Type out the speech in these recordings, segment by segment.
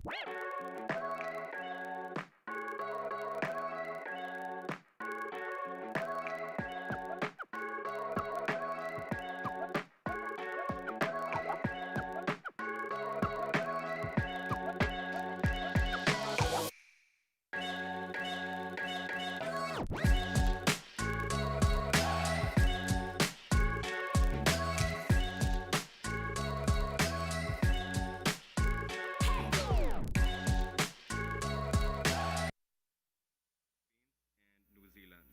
New Zealand.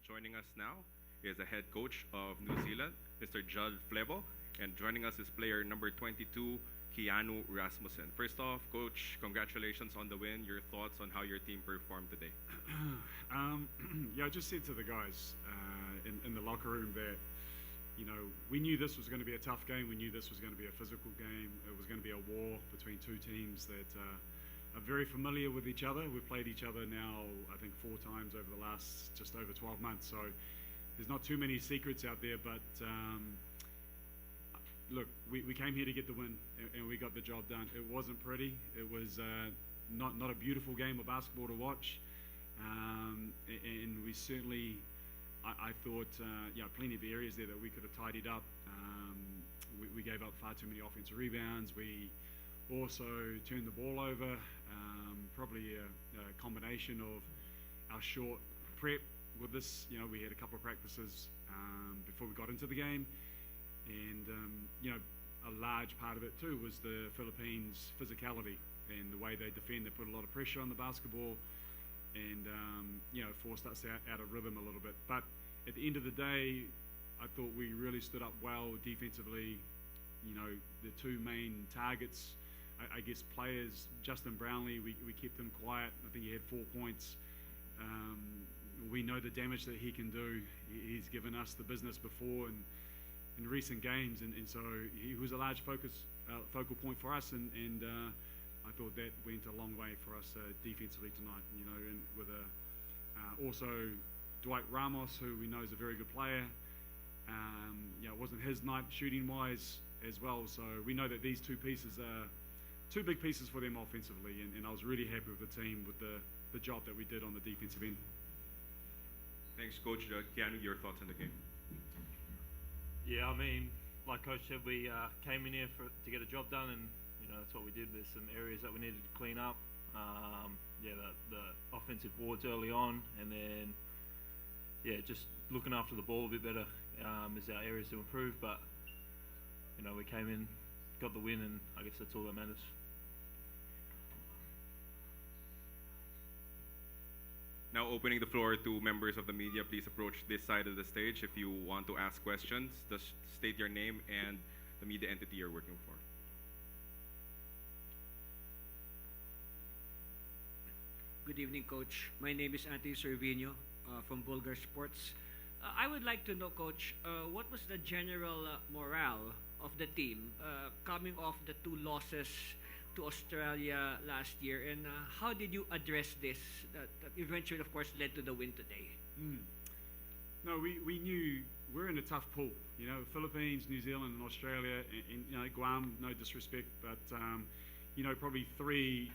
Joining us now is the head coach of New Zealand, Mr. Judd Flebo, and joining us is player number 22, Keanu Rasmussen. First off, coach, congratulations on the win. Your thoughts on how your team performed today? um, yeah, I just said to the guys in the locker room that, you know, we knew this was going to be a tough game. We knew this was going to be a physical game. It was going to be a war between two teams that are very familiar with each other. We've played each other now, I think, 4 times over the last just over 12 months. So there's not too many secrets out there, but look, we came here to get the win, and we got the job done. It wasn't pretty. It was not a beautiful game of basketball to watch, and we certainly, I thought, plenty of areas there that we could have tidied up. We gave up far too many offensive rebounds. We also turned the ball over, probably a combination of our short prep with this. You know, we had a couple of practices before we got into the game, and a large part of it too was the Philippines' physicality and the way they defend. They put a lot of pressure on the basketball, and forced us out of rhythm a little bit. But at the end of the day, I thought we really stood up well defensively. You know, the two main targets, I guess, players, Justin Brownlee, we kept him quiet. I think he had 4 points. We know the damage that he can do. He's given us the business before and in recent games, and so he was a large focal point for us, and I thought that went a long way for us defensively tonight. You know, and with also Dwight Ramos, who we know is a very good player. It wasn't his night shooting-wise as well, so we know that these two pieces are two big pieces for them offensively, and I was really happy with the team with the job that we did on the defensive end. Thanks, Coach. Keanu, your thoughts on the game? Yeah, I mean, like Coach said, we came in here to get a job done, and that's what we did. There's some areas that we needed to clean up. The offensive boards early on, and then just looking after the ball a bit better is our areas to improve. But we came in, got the win, and I guess that's all that matters. Now opening the floor to members of the media, please approach this side of the stage if you want to ask questions. Just state your name and the media entity you're working for. Good evening, Coach. My name is Anthony Cervino from Bulgar Sports. I would like to know, Coach, what was the general morale of the team coming off the 2 losses to Australia last year, and how did you address this that eventually, of course, led to the win today? No, we knew we're in a tough pool. Philippines, New Zealand, and Australia, and Guam. No disrespect, but probably 3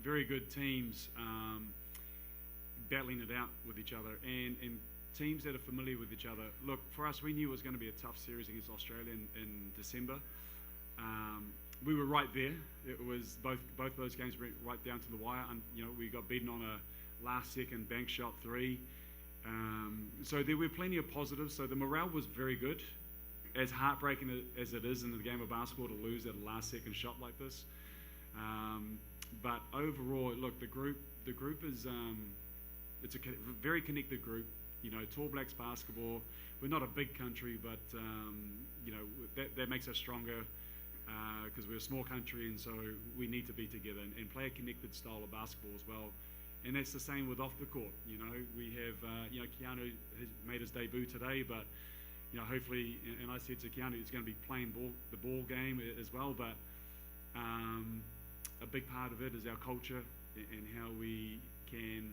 very good teams battling it out with each other, and teams that are familiar with each other. Look, for us, we knew it was going to be a tough series against Australia in December. We were right there. It was both of those games went right down to the wire, and we got beaten on a last-second bank shot 3. So there were plenty of positives. So the morale was very good, as heartbreaking as it is in the game of basketball to lose at a last-second shot like this. But overall, look, the group is it's a very connected group. Tall Blacks basketball. We're not a big country, but that makes us stronger. Because we're a small country, and so we need to be together and play a connected style of basketball as well. And that's the same with off the court. We have Keanu has made his debut today, but hopefully, and I said to Keanu, he's going to be playing the ball game as well. But a big part of it is our culture and how we can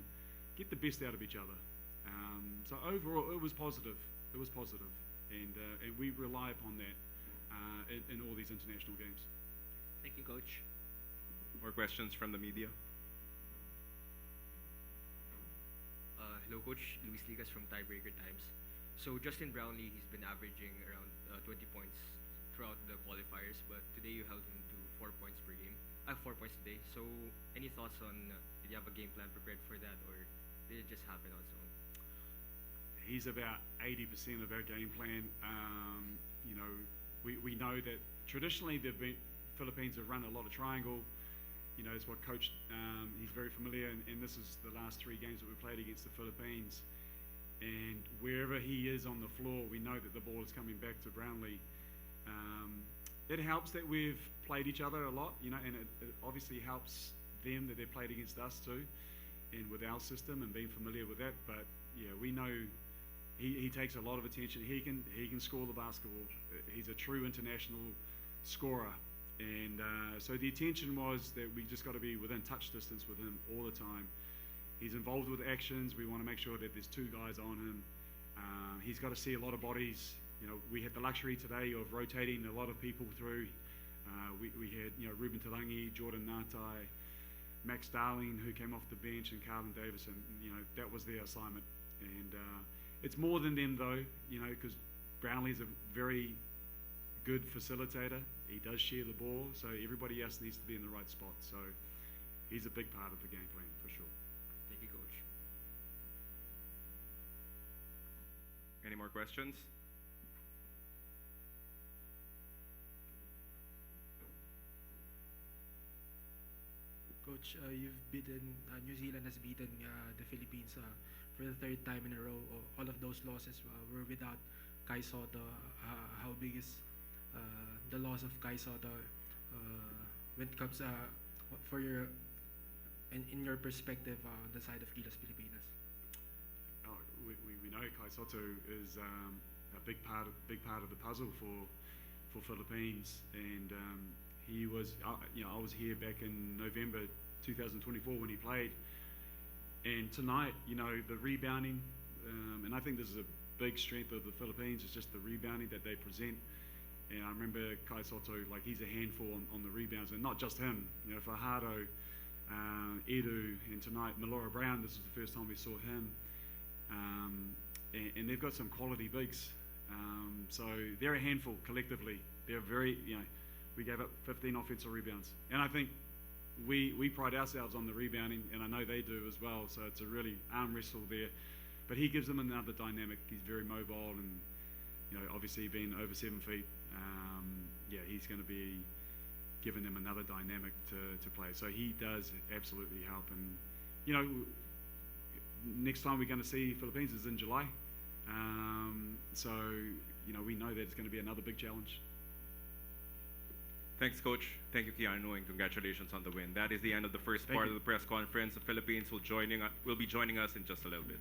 get the best out of each other. So overall, it was positive. It was positive, and we rely upon that in all these international games. Thank you, Coach. More questions from the media? Hello, Coach. Luis Ligas from Tiebreaker Times. So Justin Brownlee, he's been averaging around 20 points throughout the qualifiers, but today you held him to 4 points per game. 4 points today. So any thoughts on, did you have a game plan prepared for that, or did it just happen on its own? He's about 80% of our game plan. You know, we know that traditionally Philippines have run a lot of triangle. You know, it's what coach, he's very familiar, and this is the last 3 games that we played against the Philippines. And wherever he is on the floor, we know that the ball is coming back to Brownlee. It helps that we've played each other a lot, you know, and it obviously helps them that they've played against us too, and with our system and being familiar with that. But yeah, we know he takes a lot of attention. He can score the basketball. He's a true international scorer. And so the intention was that we just got to be within touch distance with him all the time. He's involved with actions. We want to make sure that there's 2 guys on him. He's got to see a lot of bodies. You know, we had the luxury today of rotating a lot of people through. We had, you know, Ruben Talangi, Jordan Natai, Max Darling, who came off the bench, and Carlin Davis, and you know, that was their assignment. And it's more than them though, you know, because Brownlee's a very good facilitator. He does share the ball, so everybody else needs to be in the right spot. So he's a big part of the game plan for sure. Thank you, Coach. Any more questions? Coach, you've beaten, New Zealand has beaten the Philippines for the 3rd time in a row. All of those losses were without Kai Soto. How big is the loss of Kai Soto when it comes for your, in your perspective, on the side of Gilas Pilipinas? Oh, we know Kai Soto is a big part of the puzzle for Philippines, and he was, you know, I was here back in November 2024 when he played, and tonight, you know, the rebounding, and I think this is a big strength of the Philippines, is just the rebounding that they present. And I remember Kai Soto, like, he's a handful on the rebounds, and not just him. You know, Fajardo, Edu, and tonight Melora Brown. This is the first time we saw him, and they've got some quality bigs. So they're a handful collectively. They're very, you know, we gave up 15 offensive rebounds, and I think we pride ourselves on the rebounding, and I know they do as well. So it's a really arm wrestle there, but he gives them another dynamic. He's very mobile, and you know, obviously being over 7 feet, yeah, he's going to be giving them another dynamic to play. So he does absolutely help, and you know, next time we're going to see Philippines is in July. So you know, we know that it's going to be another big challenge. Thanks, Coach. Thank you, Keanu, and congratulations on the win. That is the end of the first Thank part you. of the press conference. The Philippines will be joining us in just a little bit.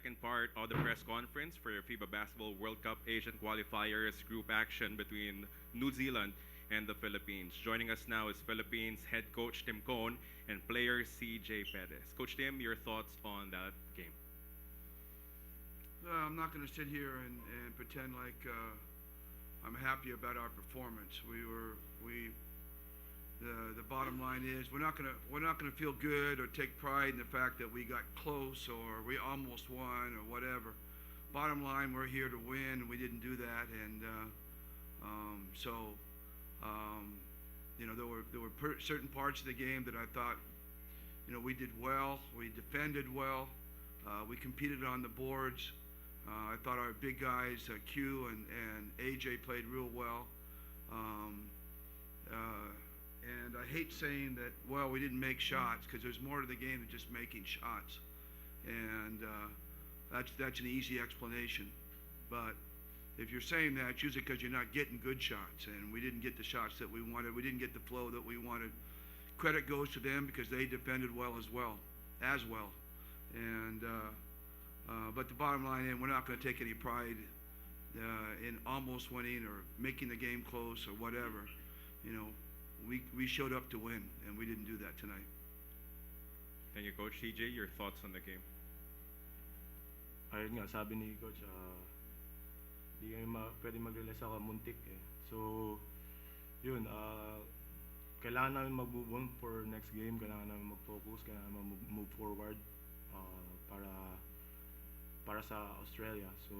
second part of the press conference for the FIBA Basketball World Cup Asian Qualifiers group action between New Zealand and the Philippines. Joining us now is Philippines head coach Tim Cone and player CJ Perez. Coach Tim, your thoughts on that game? I'm not going to sit here and pretend like I'm happy about our performance. The bottom line is we're not gonna feel good or take pride in the fact that we got close or we almost won or whatever. Bottom line, we're here to win, and we didn't do that. And there were certain parts of the game that I thought, we did well. We defended well. We competed on the boards. I thought our big guys, Q and AJ, played real well. And I hate saying that, well, we didn't make shots, because there's more to the game than just making shots. And that's an easy explanation. But if you're saying that, it's usually because you're not getting good shots, and we didn't get the shots that we wanted. We didn't get the flow that we wanted. Credit goes to them because they defended well as well. And but the bottom line is we're not going to take any pride in almost winning or making the game close or whatever. We showed up to win, and we didn't do that tonight. Thank you, Coach. CJ, your thoughts on the game? Ayun nga, sabi ni Coach, di kami pwede mag-rely sa muntik eh. So, yun, kailangan namin mag-move on for next game, kailangan namin mag-focus, kailangan namin move forward para sa Australia. So,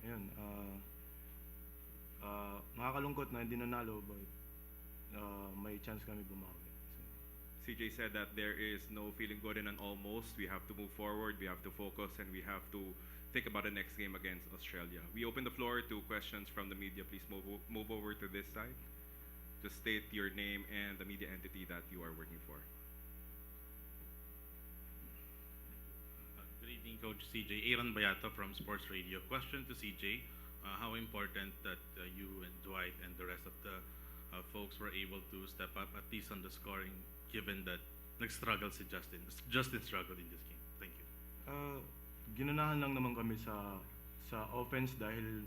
ayun, nakakalungkot na hindi nanalo, but may chance kami bumawi. So, CJ said that there is no feeling good in an almost. We have to move forward, we have to focus, and we have to think about the next game against Australia. We open the floor to questions from the media. Please move over to this side. Just state your name and the media entity that you are working for. Good evening, Coach CJ. Aaron Bayata from Sports Radio. Question to CJ. How important that you and Dwight and the rest of the folks were able to step up, at least on the scoring, given that nag-struggle si Justin. Justin struggled in this game. Thank you. Ginanahan lang naman kami sa offense dahil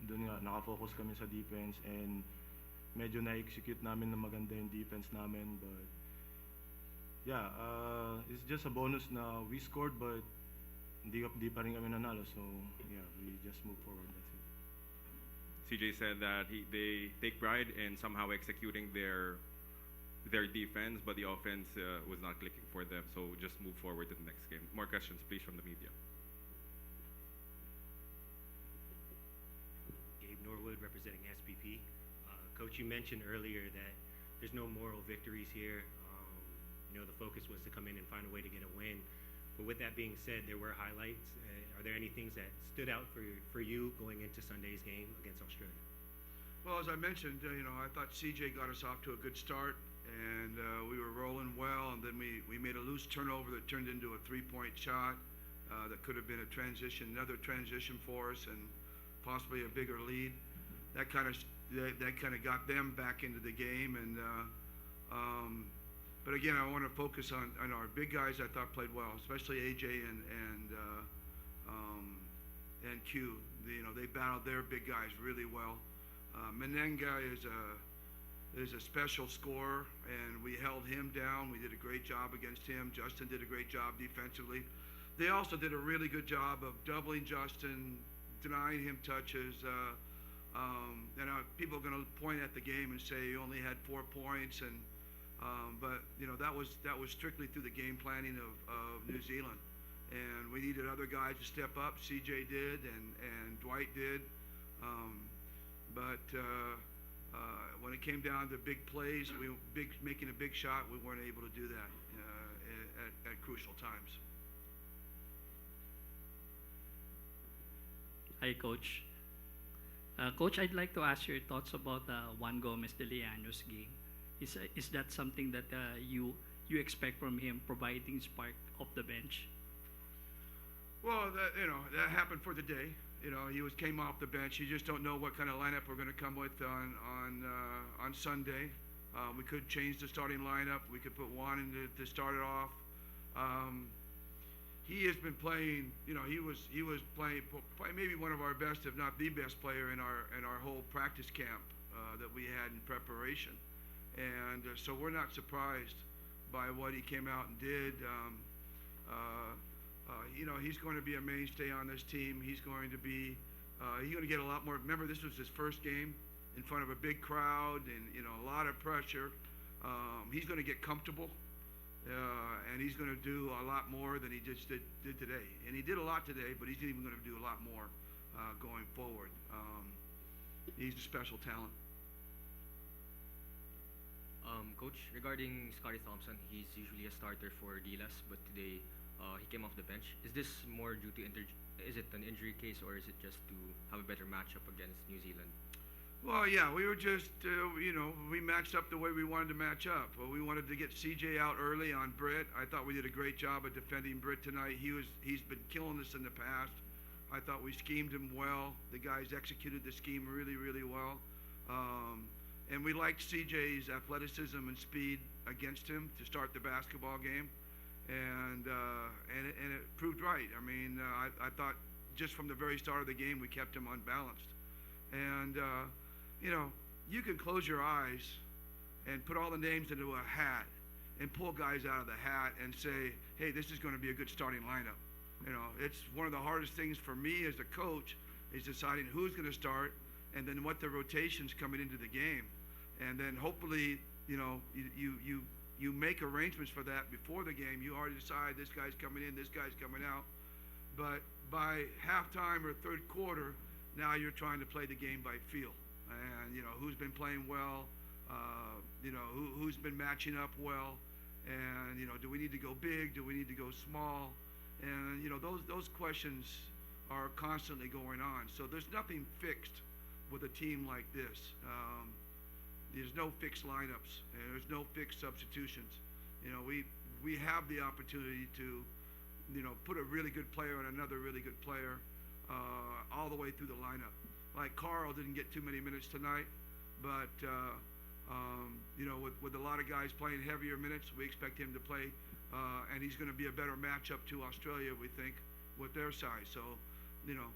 doon nga nakafocus kami sa defense, and medyo na-execute namin na maganda yung defense namin, but yeah, it's just a bonus na we scored, but hindi pa rin kami nanalo, so yeah, we just move forward. That's it. CJ said that they take pride in somehow executing their defense, but the offense was not clicking for them. So just move forward to the next game. More questions, please, from the media. Gabe Norwood, representing SPP. Coach, you mentioned earlier that there's no moral victories here. The focus was to come in and find a way to get a win. But with that being said, there were highlights. Are there any things that stood out for you going into Sunday's game against Australia? Well, as I mentioned, I thought CJ got us off to a good start, and we were rolling well, and then we made a loose turnover that turned into a three-point shot that could have been another transition for us, and possibly a bigger lead. That kind of got them back into the game, and but again, I want to focus on our big guys. I thought played well, especially AJ and Q. They battled their big guys really well. Menenga is a special scorer, and we held him down. We did a great job against him. Justin did a great job defensively. They also did a really good job of doubling Justin, denying him touches. People are going to point at the game and say he only had 4 points, but that was strictly through the game planning of New Zealand, and we needed other guys to step up. CJ did, and Dwight did, but when it came down to big plays, making a big shot, we weren't able to do that at crucial times. Hi, Coach. Coach, I'd like to ask your thoughts about Juan Gomez de Leaño's game. Is that something that you expect from him, providing spark off the bench? Well, that happened for the day. He came off the bench. You just don't know what kind of lineup we're going to come with on Sunday. We could change the starting lineup. We could put Juan in to start it off. he has been playing. You know, he was playing maybe one of our best, if not the best player in our whole practice camp that we had in preparation, and so we're not surprised by what he came out and did. You know, he's going to be a mainstay on this team. He's going to get a lot more. Remember, this was his first game in front of a big crowd and, you know, a lot of pressure. He's going to get comfortable, and he's going to do a lot more than he just did today. And he did a lot today, but he's even going to do a lot more going forward. He's a special talent. Coach, regarding Scotty Thompson, he's usually a starter for Gilas, but today he came off the bench. Is this more due to is it an injury case, or is it just to have a better matchup against New Zealand? Well, yeah, we were just, you know, we matched up the way we wanted to match up. Well, we wanted to get CJ out early on Britt. I thought we did a great job of defending Britt tonight. He's been killing us in the past. I thought we schemed him well. The guys executed the scheme really, really well. And we liked CJ's athleticism and speed against him to start the basketball game. And it proved right. I mean, I thought just from the very start of the game, we kept him unbalanced. And, you know, you can close your eyes and put all the names into a hat and pull guys out of the hat and say, hey, this is going to be a good starting lineup. You know, it's one of the hardest things for me as a coach is deciding who's going to start and then what the rotations coming into the game. And then hopefully, you know, you make arrangements for that before the game. You already decide this guy's coming in, this guy's coming out. But by halftime or third quarter, now you're trying to play the game by feel. And, you know, who's been playing well, you know, who's been matching up well. And, you know, do we need to go big? Do we need to go small? And, you know, those questions are constantly going on. So there's nothing fixed with a team like this. There's no fixed lineups, and there's no fixed substitutions. You know, we have the opportunity to, you know, put a really good player on another really good player all the way through the lineup. Like Carl didn't get too many minutes tonight, but you know, with a lot of guys playing heavier minutes, we expect him to play, and he's going to be a better matchup to Australia, we think, with their size. So, you know,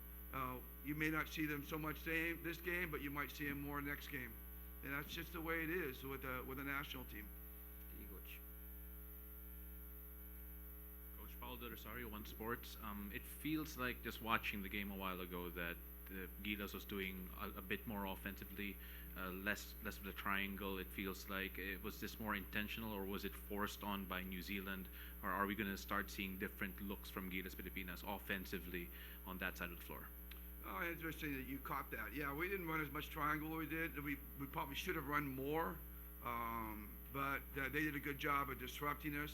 you may not see them so much this game, but you might see him more next game. And that's just the way it is with a national team. Coach. Coach Paulo de Rosario, One Sports. It feels like just watching the game a while ago that Gilas was doing a bit more offensively, less of the triangle. It feels like was this more intentional, or was it forced on by New Zealand, or are we going to start seeing different looks from Gilas Pilipinas offensively on that side of the floor? Oh, interesting that you caught that. Yeah, we didn't run as much triangle as we did. We probably should have run more, but they did a good job of disrupting us.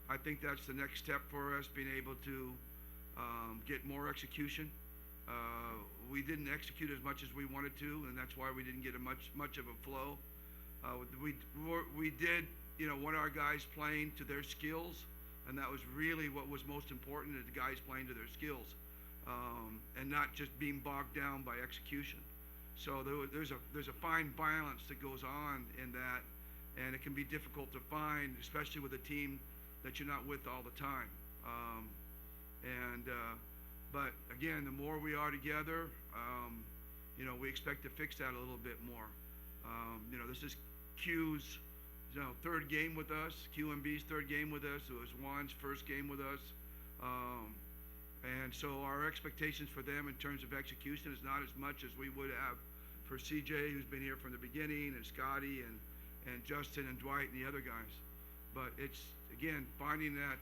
I think that's the next step for us, being able to get more execution. We didn't execute as much as we wanted to, and that's why we didn't get much of a flow. We did, you know, want our guys playing to their skills, and that was really what was most important, is the guys playing to their skills. And not just being bogged down by execution. So there's a fine balance that goes on in that, and it can be difficult to find, especially with a team that you're not with all the time. But again, the more we are together, you know, we expect to fix that a little bit more. You know, this is Q's, you know, third game with us, QMB's third game with us. It was Juan's first game with us. And so our expectations for them in terms of execution is not as much as we would have for CJ, who's been here from the beginning, and Scotty, and Justin, and Dwight, and the other guys. But it's, again, finding that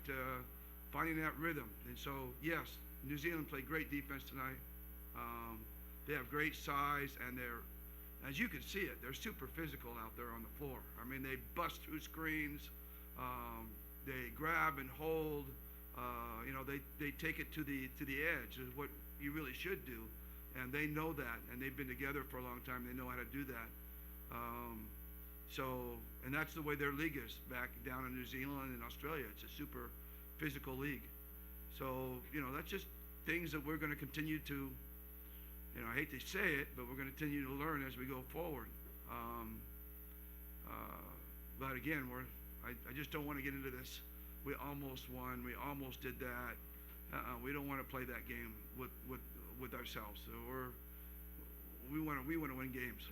rhythm. And so, yes, New Zealand played great defense tonight. They have great size, and as you can see it, they're super physical out there on the floor. I mean, they bust through screens. They grab and hold. You know, they take it to the edge, is what you really should do, and they know that, and they've been together for a long time. They know how to do that. And that's the way their league is back down in New Zealand and Australia. It's a super physical league. So, you know, that's just things that we're going to continue to, you know, I hate to say it, but we're going to continue to learn as we go forward. But again, I just don't want to get into this. We almost won. We almost did that. We don't want to play that game with ourselves. So we want to win games.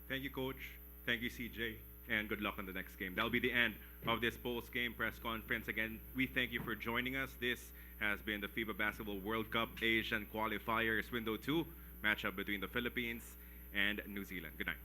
Thank you, Coach. Thank you, CJ. And good luck on the next game. That'll be the end of this post-game press conference. Again, we thank you for joining us. This has been the FIBA Basketball World Cup Asian Qualifiers Window 2 matchup between the Philippines and New Zealand. Good night.